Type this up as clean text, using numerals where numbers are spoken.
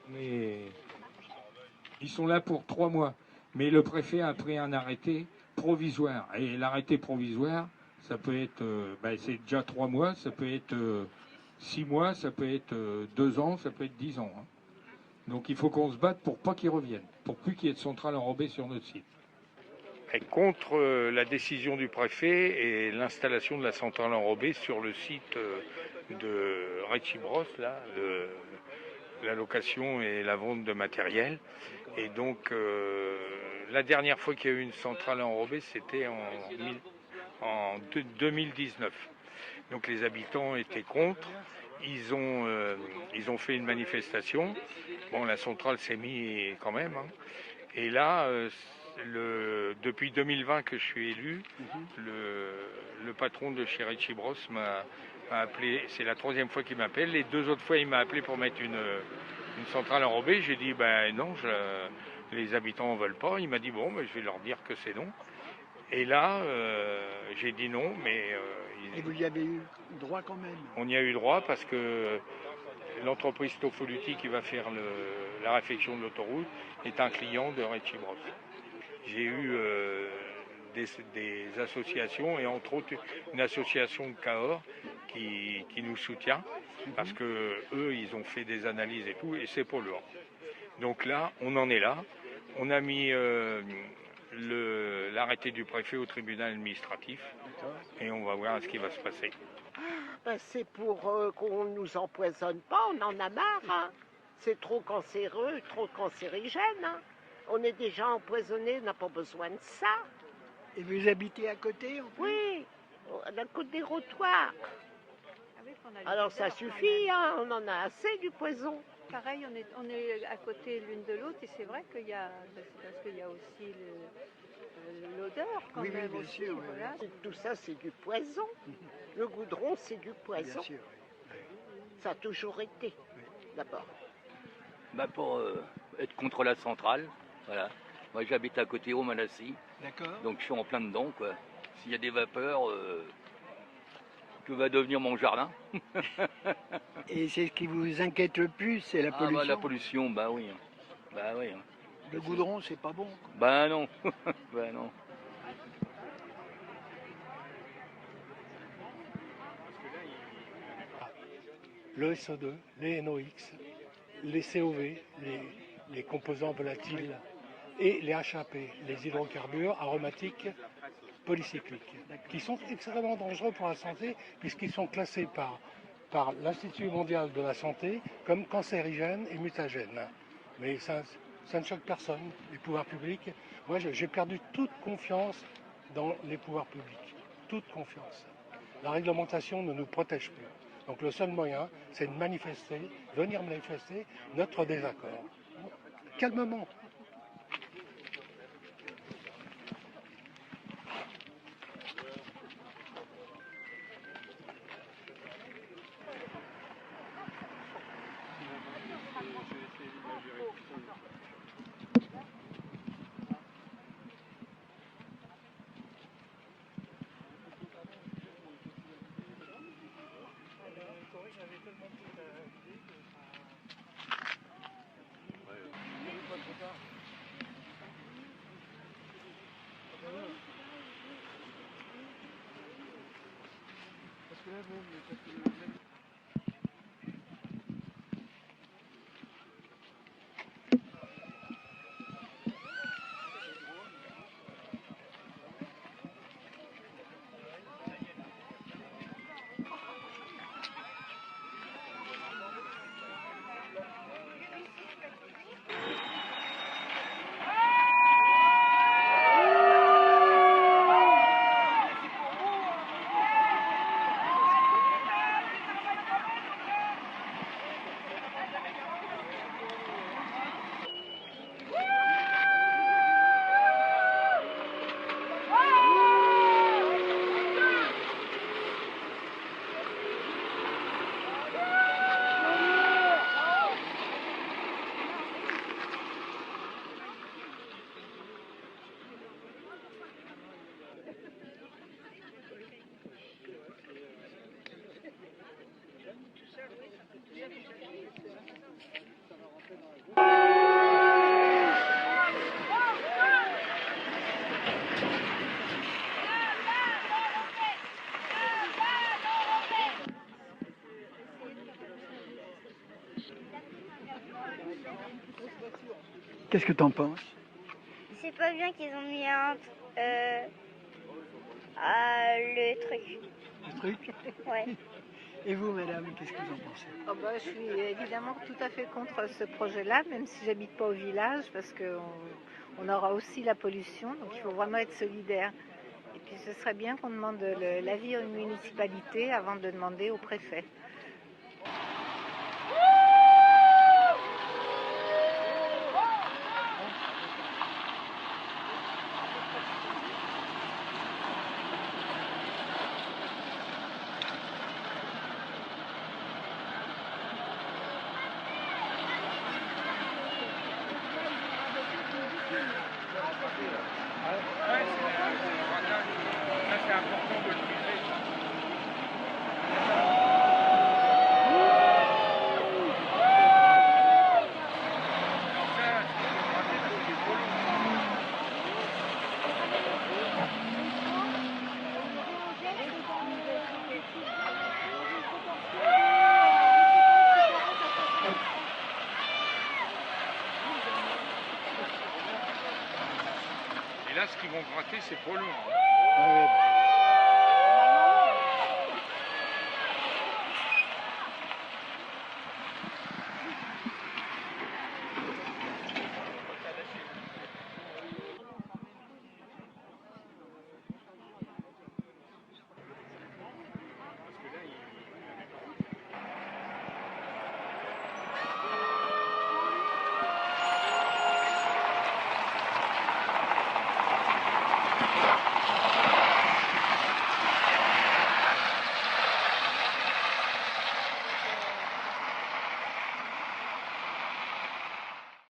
Mais ils sont là pour 3 mois. Mais le préfet a pris un arrêté provisoire. Et l'arrêté provisoire, ça peut être, c'est déjà 3 mois, ça peut être 6 mois, ça peut être 2 ans, ça peut être 10 ans. Hein. Donc il faut qu'on se batte pour pas qu'ils reviennent, pour plus qu'il y ait de centrales enrobées sur notre site. Et contre la décision du préfet et l'installation de la centrale enrobée sur le site de Retchibros, là, la location et la vente de matériel. Et donc la dernière fois qu'il y a eu une centrale enrobée, c'était en 2019. Donc les habitants étaient contre. Ils ont fait une manifestation. Bon, la centrale s'est mise quand même. Hein. Et là, depuis 2020 que je suis élu, le patron de chez Retchibros m'a appelé. C'est la 3e fois qu'il m'appelle. Les 2 autres fois, il m'a appelé pour mettre une centrale enrobée. J'ai dit, non, les habitants ne veulent pas. Il m'a dit, bon, je vais leur dire que c'est non. Et là, j'ai dit non, mais... Et vous y avez eu droit quand même? On y a eu droit parce que l'entreprise Tofoluti qui va faire la réfection de l'autoroute est un client de Retchibros. J'ai eu des associations et entre autres une association de Cahors qui nous soutient parce que eux ils ont fait des analyses et tout et c'est polluant. Donc là, on en est là. On a mis l'arrêté du préfet au tribunal administratif et on va voir ce qui va se passer. C'est pour qu'on ne nous empoisonne pas, on en a marre. Hein. C'est trop cancéreux, trop cancérigène. Hein. On est déjà empoisonné, on n'a pas besoin de ça. Et vous habitez à côté en plus? Oui, à la côte des Rotoirs. Alors ça suffit, hein, on en a assez du poison. Pareil, on est à côté l'une de l'autre et c'est vrai qu'il y a, parce qu'il y a aussi l'odeur quand même. Oui, bien aussi, sûr. voilà. Tout ça c'est du poison. Le goudron c'est du poison. Bien sûr. Ça a toujours été, d'abord. Pour être contre la centrale, voilà. Moi j'habite à côté au Manassi, D'accord. donc je suis en plein dedans quoi. S'il y a des vapeurs, que va devenir mon jardin? Et c'est ce qui vous inquiète le plus, c'est la pollution? La pollution, oui. Oui. Le goudron, c'est pas bon? Non. Non. Le SO2, les NOx, les COV, les composants volatiles et les HAP, les hydrocarbures aromatiques polycycliques, qui sont extrêmement dangereux pour la santé puisqu'ils sont classés par l'Institut mondial de la santé comme cancérigènes et mutagènes. Mais ça ne choque personne, les pouvoirs publics. Moi, j'ai perdu toute confiance dans les pouvoirs publics, toute confiance. La réglementation ne nous protège plus. Donc le seul moyen, c'est de manifester, venir manifester notre désaccord. Calmement. Qu'est-ce que t'en penses? C'est pas bien qu'ils ont mis le truc. Le truc? Ouais. Et vous, madame, qu'est-ce que vous en pensez? Oh bah, je suis évidemment tout à fait contre ce projet-là, même si j'habite pas au village, parce qu'on aura aussi la pollution, donc il faut vraiment être solidaire. Et puis ce serait bien qu'on demande l'avis aux municipalités avant de demander au préfet. C'est important de le préciser. Et là, ce qu'ils vont gratter, c'est trop long. Ouais,